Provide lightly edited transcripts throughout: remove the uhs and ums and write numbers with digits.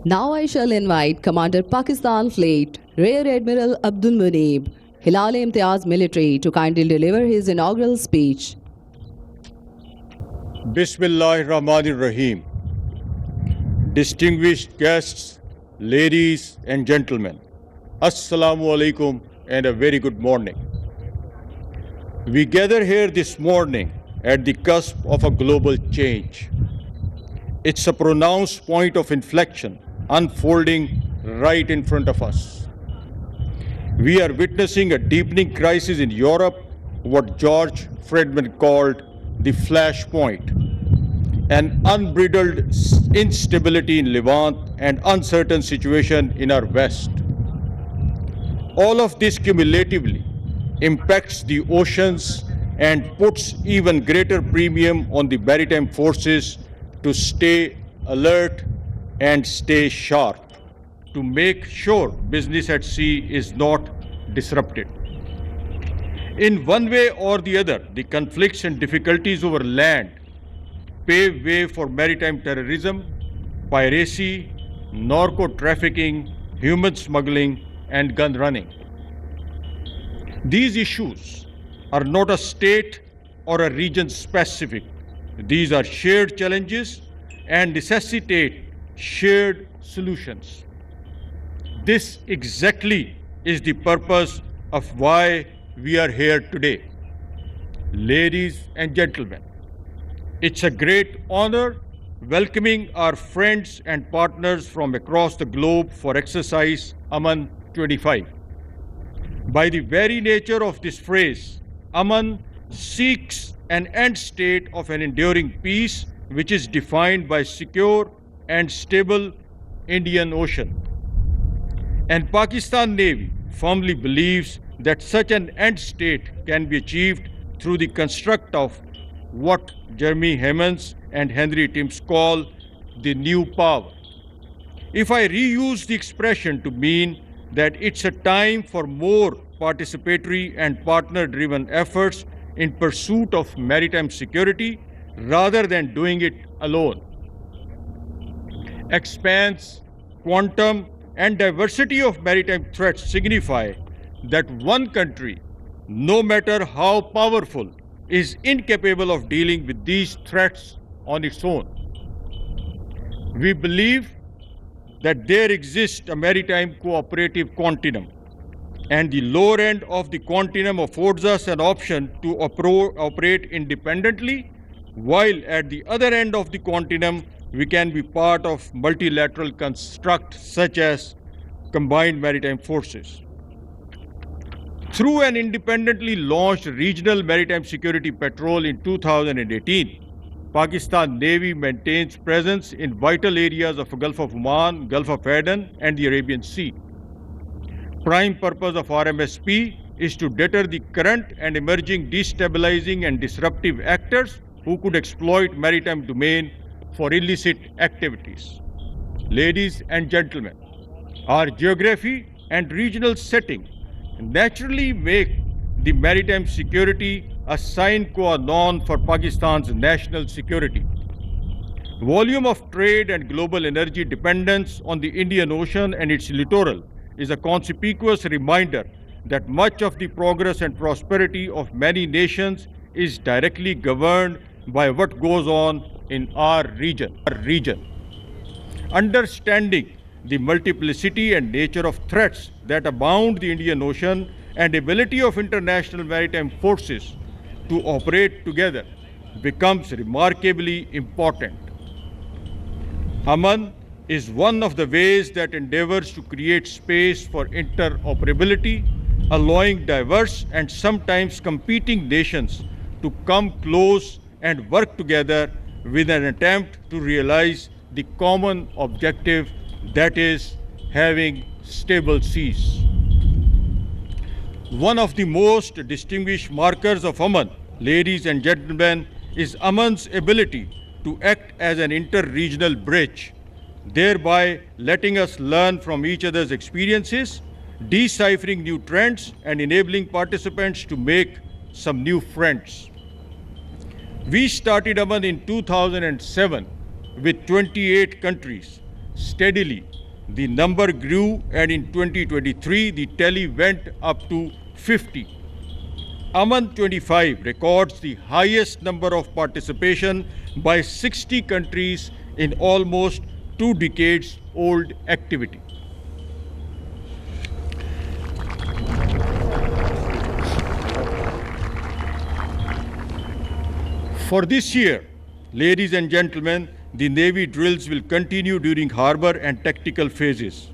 Now I shall invite Commander Pakistan Fleet, Rear Admiral Abdul Munib, Hilal Imtiaz Military to kindly deliver his inaugural speech. Bismillahir Rahmanir Rahim. Distinguished guests, ladies and gentlemen, Assalamu alaikum and a very good morning. We gather here this morning at the cusp of a global change. It's a pronounced point of inflection unfolding right in front of us. We are witnessing a deepening crisis in Europe, what George Friedman called the flashpoint, an unbridled instability in Levant and uncertain situation in our West. All of this cumulatively impacts the oceans and puts even greater premium on the maritime forces to stay alert and stay sharp, to make sure business at sea is not disrupted. In one way or the other, the conflicts and difficulties over land pave way for maritime terrorism, piracy, narco trafficking, human smuggling, and gun running. These issues are not a state or a region specific. These are shared challenges and necessitate shared solutions. This exactly is the purpose of why we are here today. Ladies and gentlemen, it's a great honor welcoming our friends and partners from across the globe for exercise Aman 25. By the very nature of this phrase, Aman seeks an end state of an enduring peace which is defined by secure and stable Indian Ocean. And Pakistan Navy firmly believes that such an end state can be achieved through the construct of what Jeremy Hammonds and Henry Timms call the new power. If I reuse the expression to mean that it's a time for more participatory and partner-driven efforts in pursuit of maritime security rather than doing it alone. Expanse, quantum, and diversity of maritime threats signify that one country, no matter how powerful, is incapable of dealing with these threats on its own. We believe that there exists a maritime cooperative continuum, and the lower end of the continuum affords us an option to operate independently, while at the other end of the continuum we can be part of multilateral constructs such as combined maritime forces. Through an independently launched regional maritime security patrol in 2018, Pakistan Navy maintains presence in vital areas of Gulf of Oman, Gulf of Aden, and the Arabian Sea. Prime purpose of RMSP is to deter the current and emerging destabilizing and disruptive actors who could exploit maritime domain for illicit activities. Ladies and gentlemen, our geography and regional setting naturally make the maritime security a sine qua non for Pakistan's national security. Volume of trade and global energy dependence on the Indian Ocean and its littoral is a conspicuous reminder that much of the progress and prosperity of many nations is directly governed by what goes on in our region. Understanding the multiplicity and nature of threats that abound the Indian Ocean and ability of international maritime forces to operate together becomes remarkably important. Aman is one of the ways that endeavors to create space for interoperability, allowing diverse and sometimes competing nations to come close and work together with an attempt to realize the common objective, that is, having stable seas. One of the most distinguished markers of Aman, ladies and gentlemen, is Aman's ability to act as an inter-regional bridge, thereby letting us learn from each other's experiences, deciphering new trends, and enabling participants to make some new friends. We started Aman in 2007 with 28 countries, steadily. The number grew, and in 2023, the tally went up to 50. Aman 25 records the highest number of participation by 60 countries in almost 2 decades old activity. For this year, ladies and gentlemen, the Navy drills will continue during harbor and tactical phases.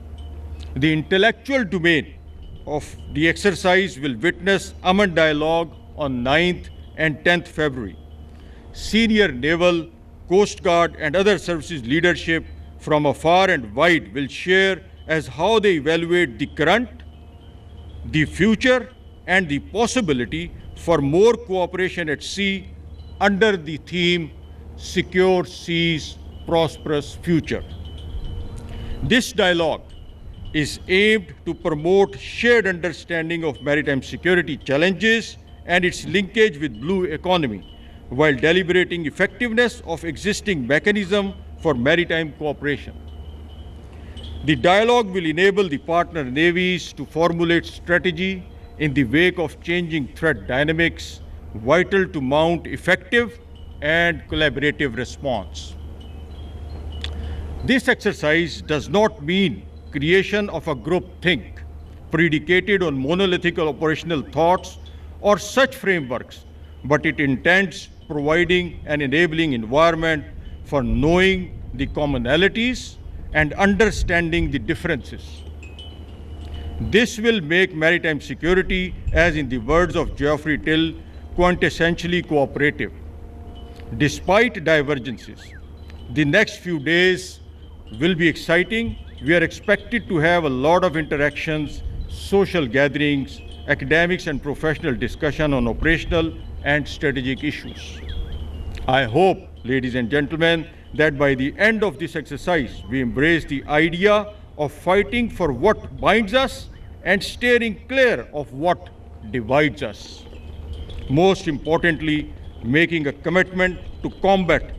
The intellectual domain of the exercise will witness Aman Dialogue on 9th and 10th February. Senior naval, Coast Guard and other services leadership from afar and wide will share as how they evaluate the current, the future and the possibility for more cooperation at sea under the theme Secure Seas, Prosperous Future. This dialogue is aimed to promote shared understanding of maritime security challenges and its linkage with blue economy, while deliberating effectiveness of existing mechanism for maritime cooperation. The dialogue will enable the partner navies to formulate strategy in the wake of changing threat dynamics, vital to mount effective and collaborative response. This exercise does not mean creation of a groupthink predicated on monolithic operational thoughts or such frameworks, but it intends providing an enabling environment for knowing the commonalities and understanding the differences. This will make maritime security, as in the words of Geoffrey Till, quintessentially cooperative. Despite divergences, the next few days will be exciting. We are expected to have a lot of interactions, social gatherings, academics and professional discussion on operational and strategic issues. I hope, ladies and gentlemen, that by the end of this exercise, we embrace the idea of fighting for what binds us and steering clear of what divides us. Most importantly, making a commitment to combat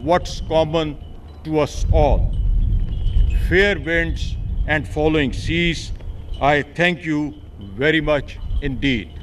what's common to us all. Fair winds and following seas, I thank you very much indeed.